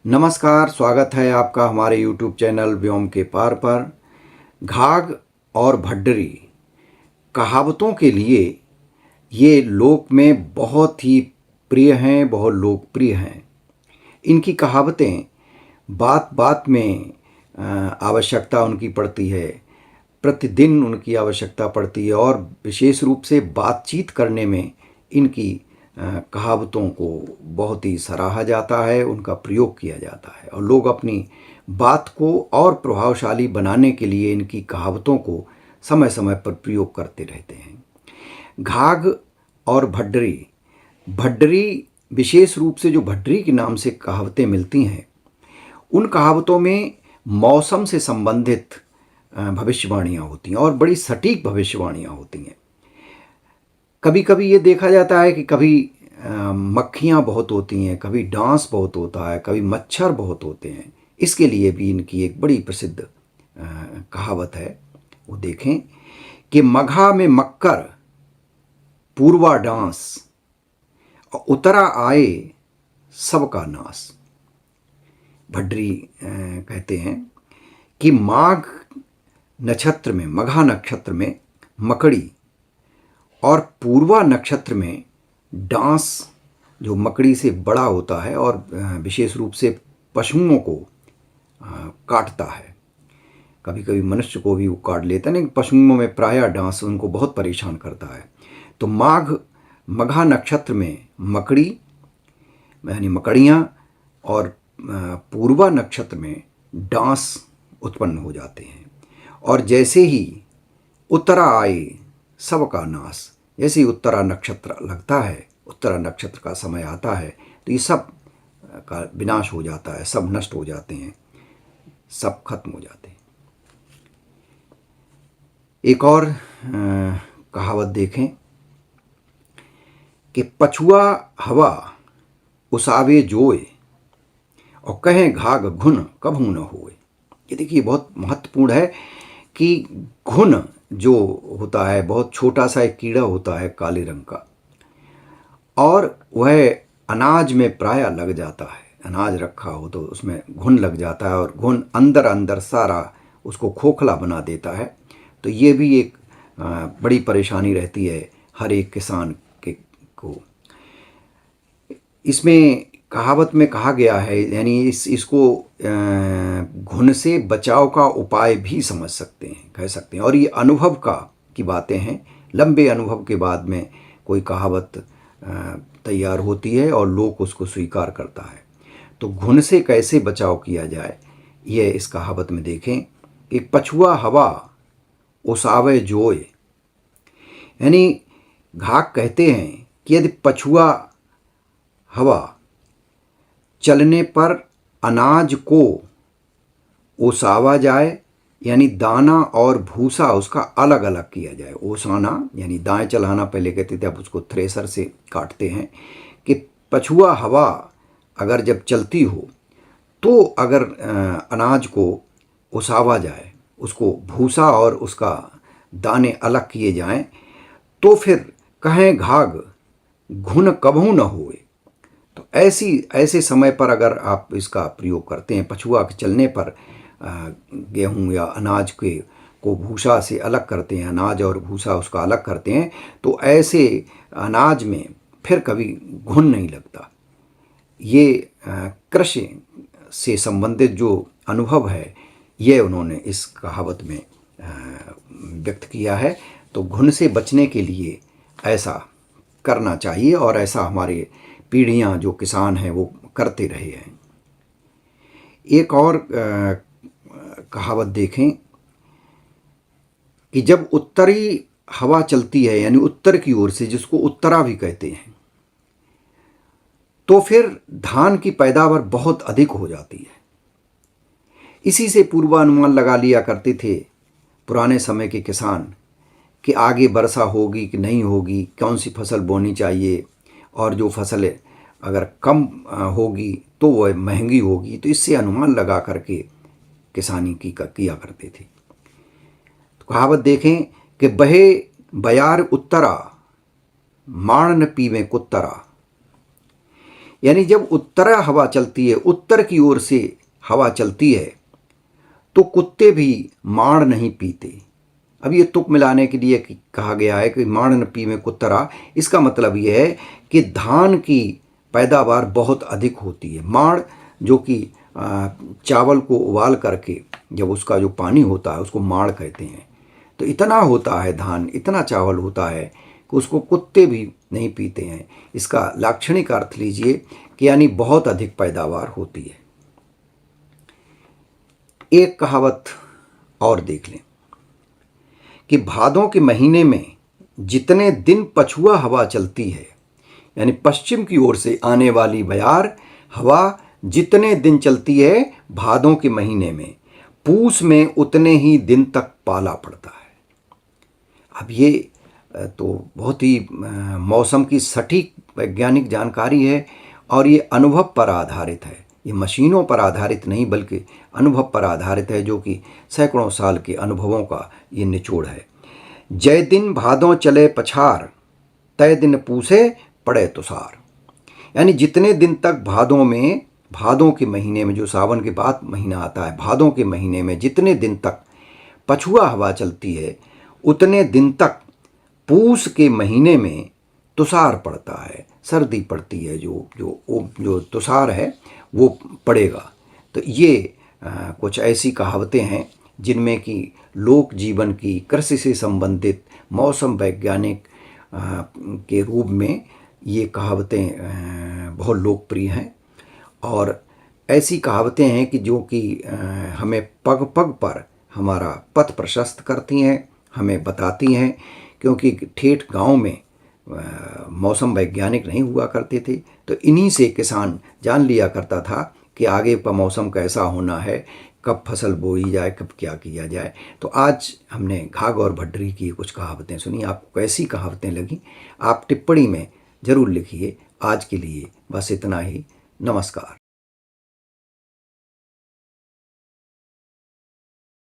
नमस्कार, स्वागत है आपका हमारे YouTube चैनल व्योम के पार पर। घाघ और भड्डरी कहावतों के लिए ये लोक में बहुत ही प्रिय हैं, बहुत लोकप्रिय हैं। इनकी कहावतें बात बात में आवश्यकता उनकी पड़ती है, प्रतिदिन उनकी आवश्यकता पड़ती है और विशेष रूप से बातचीत करने में इनकी कहावतों को बहुत ही सराहा जाता है, उनका प्रयोग किया जाता है और लोग अपनी बात को और प्रभावशाली बनाने के लिए इनकी कहावतों को समय समय पर प्रयोग करते रहते हैं। घाघ और भड्डरी भड्डरी विशेष रूप से जो भड्डरी के नाम से कहावतें मिलती हैं, उन कहावतों में मौसम से संबंधित भविष्यवाणियाँ होती हैं और बड़ी सटीक भविष्यवाणियाँ होती हैं। कभी कभी ये देखा जाता है कि कभी मक्खियाँ बहुत होती हैं, कभी डांस बहुत होता है, कभी मच्छर बहुत होते हैं। इसके लिए भी इनकी एक बड़ी प्रसिद्ध कहावत है, वो देखें कि मघा में मक्कर पूर्वा डांस और उतरा आए सबका नाश। भड्डरी कहते हैं कि माघ नक्षत्र में, मघा नक्षत्र में मकड़ी और पूर्वा नक्षत्र में डांस जो मकड़ी से बड़ा होता है और विशेष रूप से पशुओं को काटता है। कभी कभी मनुष्य को भी वो काट लेता है, लेकिन पशुओं में प्रायः डांस उनको बहुत परेशान करता है। तो मघा नक्षत्र में मकड़ी यानी मकड़ियाँ और पूर्वा नक्षत्र में डांस उत्पन्न हो जाते हैं। और जैसे ही उत्तरा आए सबका नाश, जैसे ही उत्तरा नक्षत्र लगता है, उत्तरा नक्षत्र का समय आता है, तो ये सब का विनाश हो जाता है, सब नष्ट हो जाते हैं, सब खत्म हो जाते हैं। एक और कहावत देखें कि पछुआ हवा उसावे जोए और कहें घाघ घुन कभू न होए। ये देखिए बहुत महत्वपूर्ण है कि घुन जो होता है, बहुत छोटा सा एक कीड़ा होता है काले रंग का, और वह अनाज में प्रायः लग जाता है। अनाज रखा हो तो उसमें घुन लग जाता है और घुन अंदर अंदर सारा उसको खोखला बना देता है। तो ये भी एक बड़ी परेशानी रहती है हर एक किसान को। इसमें कहावत में कहा गया है, यानी इसको घुन से बचाव का उपाय भी समझ सकते हैं, कह सकते हैं। और ये अनुभव की बातें हैं, लंबे अनुभव के बाद में कोई कहावत तैयार होती है और लोग उसको स्वीकार करता है। तो घुन से कैसे बचाव किया जाए, ये इस कहावत में देखें कि पछुआ हवा उसावे जोए, यानी घाघ कहते हैं कि यदि पछुआ हवा चलने पर अनाज को ओसावा जाए, यानी दाना और भूसा उसका अलग अलग किया जाए। ओसाना यानी दाएं चलाना पहले कहते थे, अब उसको थ्रेसर से काटते हैं। कि पछुआ हवा अगर जब चलती हो तो अगर अनाज को ओसावा जाए, उसको भूसा और उसका दाने अलग किए जाएं, तो फिर कहें घाघ घुन कभू न होए। तो ऐसे समय पर अगर आप इसका प्रयोग करते हैं, पछुआ के चलने पर गेहूं या अनाज को भूसा से अलग करते हैं, अनाज और भूसा उसका अलग करते हैं, तो ऐसे अनाज में फिर कभी घुन नहीं लगता। ये कृषि से संबंधित जो अनुभव है, ये उन्होंने इस कहावत में व्यक्त किया है। तो घुन से बचने के लिए ऐसा करना चाहिए और ऐसा हमारे पीढ़ियाँ जो किसान हैं वो करते रहे हैं। एक और कहावत देखें कि जब उत्तरी हवा चलती है, यानी उत्तर की ओर से, जिसको उत्तरा भी कहते हैं, तो फिर धान की पैदावार बहुत अधिक हो जाती है। इसी से पूर्वानुमान लगा लिया करते थे पुराने समय के किसान कि आगे वर्षा होगी कि नहीं होगी, कौन सी फसल बोनी चाहिए, और जो फसल अगर कम होगी तो वह महंगी होगी। तो इससे अनुमान लगा करके किसानी किया करते थे। तो कहावत देखें कि बहे बयार उत्तरा माण न पीवे कुत्तरा, यानी जब उत्तर हवा चलती है, उत्तर की ओर से हवा चलती है, तो कुत्ते भी माड़ नहीं पीते। अब ये तुक मिलाने के लिए कहा गया है कि माड़ न पीवे कुत्तरा। इसका मतलब ये है कि धान की पैदावार बहुत अधिक होती है। माड़ जो कि चावल को उबाल करके जब उसका जो पानी होता है उसको माड़ कहते हैं। तो इतना होता है धान, इतना चावल होता है कि उसको कुत्ते भी नहीं पीते हैं। इसका लाक्षणिक अर्थ लीजिए कि यानी बहुत अधिक पैदावार होती है। एक कहावत और देख लें कि भादों के महीने में जितने दिन पछुआ हवा चलती है, यानी पश्चिम की ओर से आने वाली बयार हवा जितने दिन चलती है भादों के महीने में, पूस में उतने ही दिन तक पाला पड़ता है। अब ये तो बहुत ही मौसम की सटीक वैज्ञानिक जानकारी है और ये अनुभव पर आधारित है। ये मशीनों पर आधारित नहीं बल्कि अनुभव पर आधारित है, जो कि सैकड़ों साल के अनुभवों का ये निचोड़ है। जय दिन भादों चले पछार, तय दिन पूसे पड़े तुषार। यानी जितने दिन तक भादों के महीने में, जो सावन के बाद महीना आता है, भादों के महीने में जितने दिन तक पछुआ हवा चलती है उतने दिन तक पूस के महीने में तुषार पड़ता है, सर्दी पड़ती है। जो तुषार है वो पड़ेगा। तो ये कुछ ऐसी कहावतें हैं जिनमें कि लोक जीवन की, कृषि से संबंधित, मौसम वैज्ञानिक के रूप में ये कहावतें बहुत लोकप्रिय हैं। और ऐसी कहावतें हैं कि जो कि हमें पग पग पर हमारा पथ प्रशस्त करती हैं, हमें बताती हैं। क्योंकि ठेठ गांव में मौसम वैज्ञानिक नहीं हुआ करते थे, तो इन्हीं से किसान जान लिया करता था कि आगे का मौसम कैसा होना है, कब फसल बोई जाए, कब क्या किया जाए। तो आज हमने घाघ और भड्डरी की कुछ कहावतें सुनी। आपको कैसी कहावतें लगी आप टिप्पणी में ज़रूर लिखिए। आज के लिए बस इतना ही। नमस्कार।